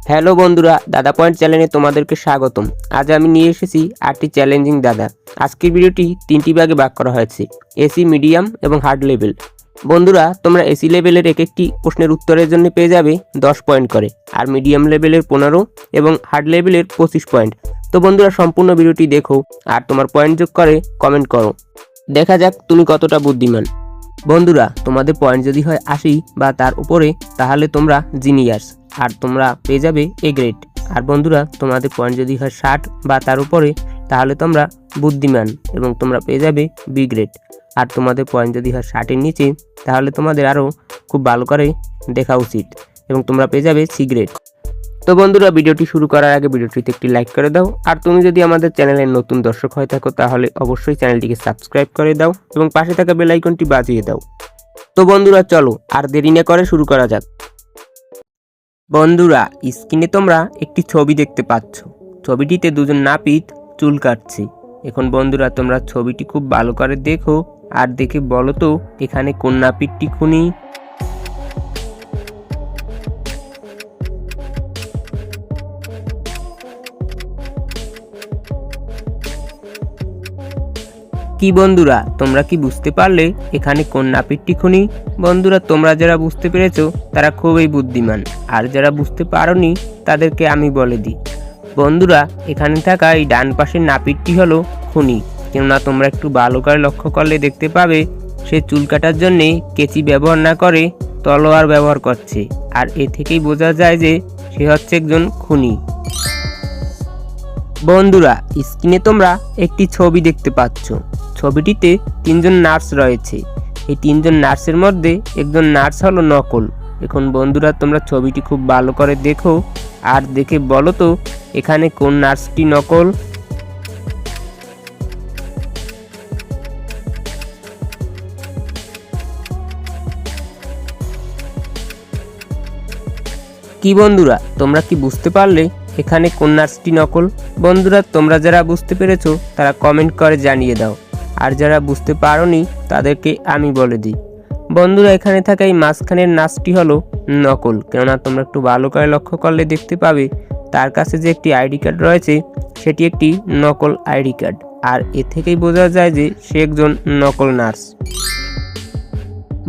Hello বন্ধুরা, দাদা point চ্যানেলে তোমাদেরকে স্বাগতম। আজ আমি নিয়ে এসেছি 8টি চ্যালেঞ্জিং দাদা। আজকের ভিডিওটি 3টি ভাগে ভাগ করা হয়েছে, এসি, মিডিয়াম এবং হার্ড লেভেল। বন্ধুরা, তোমরা এসি লেভেলের এক একটি প্রশ্নের উত্তরের জন্য পেয়ে যাবে 10 পয়েন্ট করে, আর মিডিয়াম লেভেলের 15 এবং হার্ড লেভেলের 25 পয়েন্ট। তো বন্ধুরা, সম্পূর্ণ ভিডিওটি দেখো আর তোমার পয়েন্ট যোগ করে কমেন্ট করো। দেখা যাক তুমি কতটা বুদ্ধিমান। বন্ধুরা, তোমাদের পয়েন্ট যদি হয় 80 বা তার উপরে, তাহলে তোমরা জিনিয়াস আর তোমরা পেয়ে যাবে এ গ্রেড। আর বন্ধুরা, তোমাদের পয়েন্ট যদি হয় 60 বা তার উপরে, তাহলে তোমরা বুদ্ধিমান এবং তোমরা পেয়ে যাবে বি গ্রেড। আর তোমাদের পয়েন্ট যদি হয় 60-এর নিচে, তাহলে তোমাদের আরও খুব ভালো করে দেখা উচিত এবং তোমরা পেয়ে যাবে সি গ্রেড। তো বন্ধুরা, ভিডিওটি শুরু করার আগে ভিডিওটিতে একটি লাইক করে দাও। আর তুমি যদি আমাদের চ্যানেলের নতুন দর্শক হয়ে থাকো, তাহলে অবশ্যই চ্যানেলটিকে সাবস্ক্রাইব করে দাও এবং পাশে থাকা বেল আইকনটি বাজিয়ে দাও। তো বন্ধুরা, চলো আর দেরি না করে শুরু করা যাক। বন্ধুরা, স্ক্রিনে তোমরা একটি ছবি দেখতে পাচ্ছ। ছবিটিতে দুজন নাপিত চুল কাটছে। এখন বন্ধুরা, তোমরা ছবিটি খুব ভালো করে দেখো আর দেখে বলো তো এখানে কোন নাপিতটি খুনি। কি বন্ধুরা, তোমরা কি বুঝতে পারলে এখানে কোন নাপিতটি খুনি? বন্ধুরা, তোমরা যারা বুঝতে পেরেছো তারা খুবই বুদ্ধিমান, আর যারা বুঝতে পারোনি তাদেরকে আমি বলে দিই। বন্ধুরা, এখানে থাকা এই ডান পাশের নাপিতটি হলো খুনি, কেননা তোমরা একটু ভালো করে লক্ষ্য করলে দেখতে পাবে সে চুল কাটার জন্যে কেচি ব্যবহার না করে তলোয়ার ব্যবহার করছে, আর এ থেকেই বোঝা যায় যে সে হচ্ছে একজন খুনি। বন্ধুরা, স্ক্রিনে তোমরা একটি ছবি দেখতে পাচ্ছ। ছবিটিতে 3জন নার্স রয়েছে। এই 3জন নার্সের মধ্যে একজন নার্স হলো নকল। এখন বন্ধুরা, তোমরা ছবিটি খুব ভালো করে দেখো আর দেখে বলো তো এখানে কোন নার্সটি নকল। কি বন্ধুরা, তোমরা কি বুঝতে পারলে এখানে কোন নার্সটি নকল? বন্ধুরা, তোমরা যারা বুঝতে পেরেছো তারা কমেন্ট করে জানিয়ে দাও, আর যারা বুঝতে পারোনি তাদেরকে আমি বলে দিই। বন্ধুরা, এখানে থাকা এই মাঝখানের নার্সটি হলো নকল, কেননা তোমরা একটু ভালো করে লক্ষ্য করলে দেখতে পাবে তার কাছে যে একটি আইডি কার্ড রয়েছে সেটি একটি নকল আইডি কার্ড, আর এ থেকেই বোঝা যায় যে সে একজন নকল নার্স।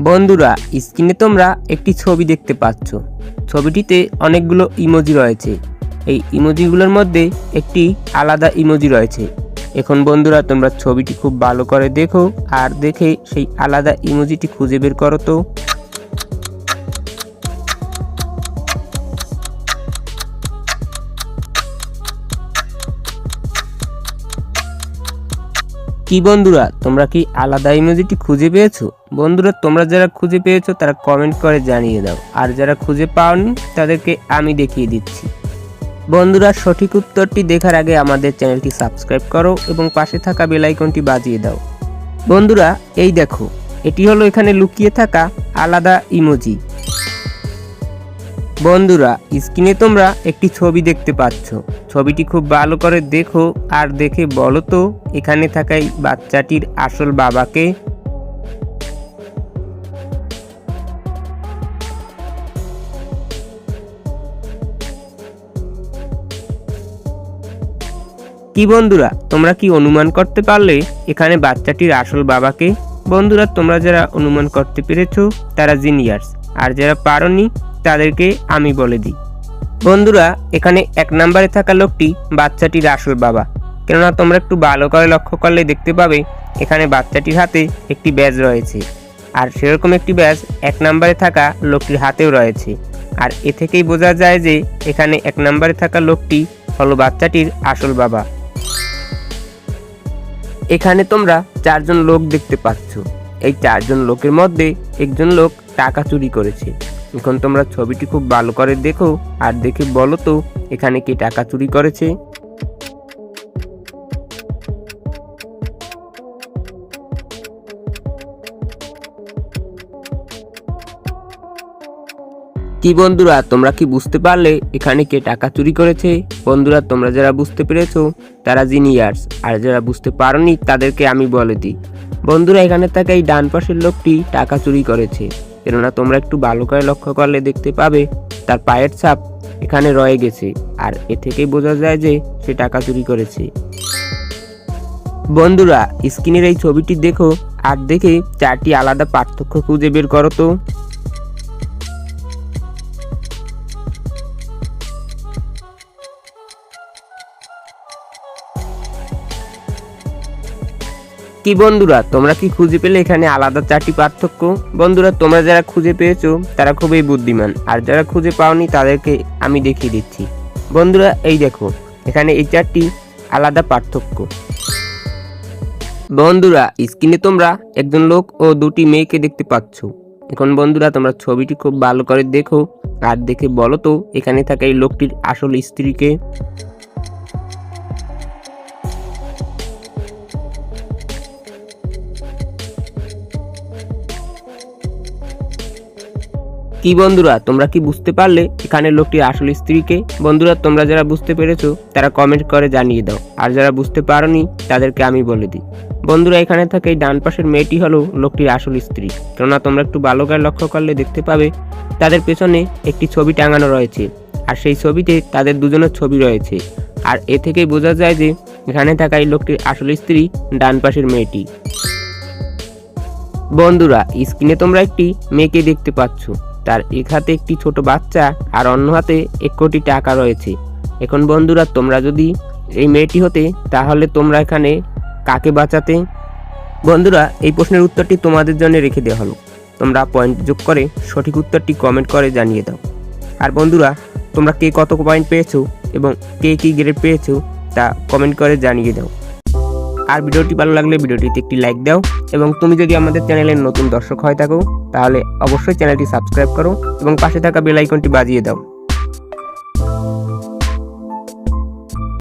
বন্ধুরা, স্ক্রিনে তোমরা একটি ছবি দেখতে পাচ্ছ। ছবিটিতে অনেকগুলো ইমোজি রয়েছে। এই ইমোজিগুলোর মধ্যে একটি আলাদা ইমোজি রয়েছে। এখন বন্ধুরা, তোমরা ছবিটি খুব ভালো করে দেখো আর দেখে সেই আলাদা ইমোজিটি খুঁজে বের করো তো। কি বন্ধুরা, তোমরা কি আলাদা ইমোজিটি খুঁজে পেয়েছো? বন্ধুরা, তোমরা যারা খুঁজে পেয়েছো তারা কমেন্ট করে জানিয়ে দাও, আর যারা খুঁজে পাওনি তাদেরকে আমি দেখিয়ে দিচ্ছি। বন্ধুরা, সঠিক উত্তরটি দেখার আগে আমাদের চ্যানেলটি সাবস্ক্রাইব করো এবং পাশে থাকা বেল আইকনটি বাজিয়ে দাও। বন্ধুরা, এই দেখো, এটি হলো এখানে লুকিয়ে থাকা আলাদা ইমোজি। বন্ধুরা, স্ক্রিনে তোমরা একটি ছবি দেখতে পাচ্ছ। ছবিটি খুব ভালো করে দেখো আর দেখে বলো তো এখানে থাকা এই বাচ্চাটির আসল বাবাকে। কি বন্ধুরা, তোমরা কি অনুমান করতে পারলে এখানে বাচ্চাটির আসল বাবাকে? বন্ধুরা, তোমরা যারা অনুমান করতে পেরেছো তারা জিনিয়াস, আর যারা পারোনি তাদেরকে আমি বলে দিই। বন্ধুরা, এখানে 1 নম্বরে থাকা লোকটি বাচ্চাটির আসল বাবা, কেননা তোমরা একটু ভালো করে লক্ষ্য করলে দেখতে পাবে এখানে বাচ্চাটির হাতে একটি ব্যাজ রয়েছে, আর সেরকম একটি ব্যাজ 1 নম্বরে থাকা লোকটির হাতেও রয়েছে, আর এ থেকেই বোঝা যায় যে এখানে 1 নম্বরে থাকা লোকটি হলো বাচ্চাটির আসল বাবা। এখানে তোমরা 4জন লোক দেখতে পাচ্ছ। এই 4জন লোকের মধ্যে একজন লোক টাকা চুরি করেছে। এখন তোমরা ছবিটি খুব ভালো করে দেখো আর দেখে বলো তো এখানে কে টাকা চুরি করেছে। কি বন্ধুরা, তোমরা কি বুঝতে পারলে এখানে কে টাকা চুরি করেছে? বন্ধুরা, তোমরা যারা বুঝতে পেরেছো তারা জিনিয়াস, আর যারা বুঝতে পারোনি তাদেরকে আমি বলে দিই। বন্ধুরা, এখানে থাকা এই ডান পাশের লোকটি টাকা চুরি করেছে, কেননা তোমরা একটু ভালো করে লক্ষ্য করলে দেখতে পাবে তার পায়ের ছাপ এখানে রয়ে গেছে, আর এ থেকেই বোঝা যায় যে সে টাকা চুরি করেছে। বন্ধুরা, স্ক্রিনের এই ছবিটি দেখো আর দেখে 4টি আলাদা পার্থক্য খুঁজে বের করো তো। কি বন্ধুরা, তোমরা কি খুঁজে পেলে এখানে আলাদা 4টি পার্থক্য? বন্ধুরা, তোমরা যারা খুঁজে পেয়েছো তারা খুবই বুদ্ধিমান, আর যারা খুঁজে পাওনি তাদেরকে আমি দেখিয়ে দিচ্ছি। বন্ধুরা, এই দেখো এখানে এই 4টি আলাদা পার্থক্য। বন্ধুরা, স্ক্রিনে তোমরা একজন লোক ও 2টি মেয়েকে দেখতে পাচ্ছ। এখন বন্ধুরা, তোমরা ছবিটি খুব ভালো করে দেখো আর দেখে বলো তো এখানে থাকা এই লোকটির আসল স্ত্রীকে। কি বন্ধুরা, তোমরা কি বুঝতে পারলে এখানে লোকটির আসল স্ত্রীকে? বন্ধুরা, তোমরা যারা বুঝতে পেরেছো তারা কমেন্ট করে জানিয়ে দাও, আর যারা বুঝতে পারোনি তাদেরকে আমি বলে দিই। বন্ধুরা, এখানে থাকে এই ডান পাশের মেয়েটি হলো লোকটির আসল স্ত্রী, কেননা তোমরা একটু ভালো করে লক্ষ্য করলে দেখতে পাবে তাদের পেছনে একটি ছবি টাঙানো রয়েছে, আর সেই ছবিতে তাদের দুজনের ছবি রয়েছে, আর এ থেকেই বোঝা যায় যে এখানে থাকা এই লোকটির আসল স্ত্রী ডান পাশের মেয়েটি। বন্ধুরা, স্ক্রিনে তোমরা একটি মেয়েকে দেখতে পাচ্ছ, তার এক হাতে একটি ছোট বাচ্চা আর অন্য হাতে 1 কোটি টাকা রয়েছে। এখন বন্ধুরা, তোমরা যদি এই মেয়েটি হতে তাহলে তোমরা এখানে কাকে বাঁচাতে? বন্ধুরা, এই প্রশ্নের উত্তরটি তোমাদের জন্য রেখে দেওয়া হলো, তোমরা পয়েন্ট যোগ করে সঠিক উত্তরটি কমেন্ট করে জানিয়ে দাও। আর বন্ধুরা, তোমরা কে কত পয়েন্ট পেয়েছো এবং কে কী গ্রেড পেয়েছো তা কমেন্ট করে জানিয়ে দাও। আর ভিডিওটি ভালো লাগলে ভিডিওটিতে একটি লাইক দাও, এবং তুমি যদি আমাদের চ্যানেলের নতুন দর্শক হয়ে থাকো তাহলে অবশ্যই চ্যানেলটি সাবস্ক্রাইব করো এবং পাশে থাকা বেল আইকনটি বাজিয়ে দাও।